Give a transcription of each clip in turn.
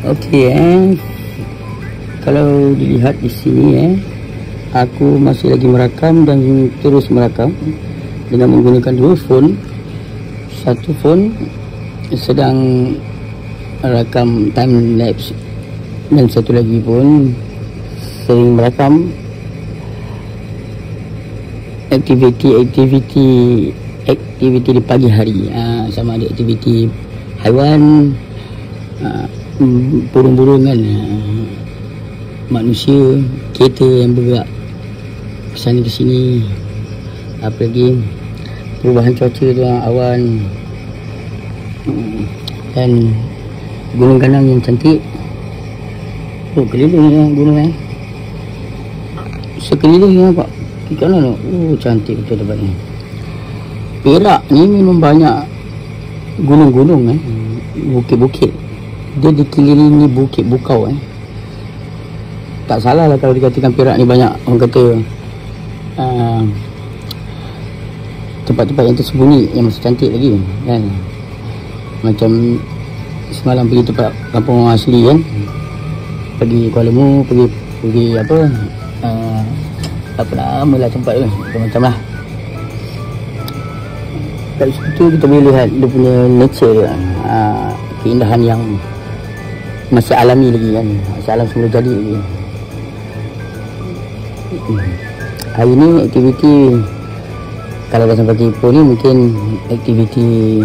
Okey, kalau dilihat di sini aku masih lagi merakam dan terus merakam dengan menggunakan dua phone. Satu phone sedang merakam time lapse dan satu lagi pun sering merakam aktiviti di pagi hari, sama ada aktiviti haiwan, burung-burungan, manusia, kereta yang bergerak kesana ke sini, apa lagi perubahan cuaca tu, awan dan gunung ganang yang cantik. Keliling gunung sekeliling nampak kiri kanan. Cantik betul tempat ni. Perak ni memang banyak gunung-gunung, bukit-bukit. Dia dikelilingi bukit bukau. Tak salah lah kalau dikatakan Perak ni banyak orang kata tempat-tempat yang tersembunyi yang masih cantik lagi kan. Macam semalam pergi tempat kampung orang asli kan, pergi Kuala Lumpur, pergi apa nama lah tempat tu, macam lah. Kat situ kita boleh lihat dia punya nature dia, keindahan yang masih alami lagi kan, masih alam semula jadi lagi. Hari ni aktiviti kalau dah sampai Ipoh ni mungkin aktiviti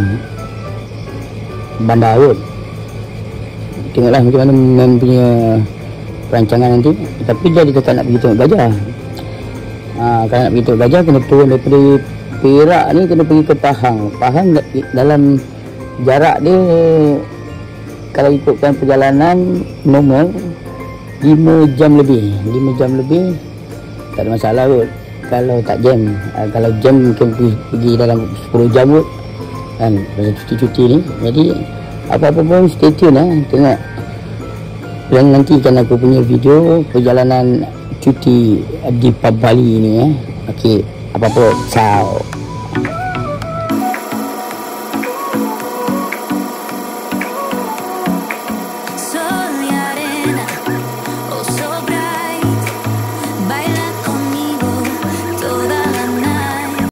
bandar kot. Tengoklah macam mana Mem punya perancangan nanti. Tapi dia cakap nak pergi tengok gajah. Kalau nak pergi tengok gajah kena turun daripada Perak ni, kena pergi ke Pahang. Pahang dalam jarak dia, kalau ikutkan perjalanan normal 5 jam lebih. Tak ada masalah kot kalau tak jam. Kalau jam mungkin pergi dalam 10 jam kot kan, pasal cuti-cuti ni. Jadi apa-apa pun stay tune tengok. Dan nantikan aku punya video perjalanan cuti di Bali ni. Okey, apa-apa, ciao.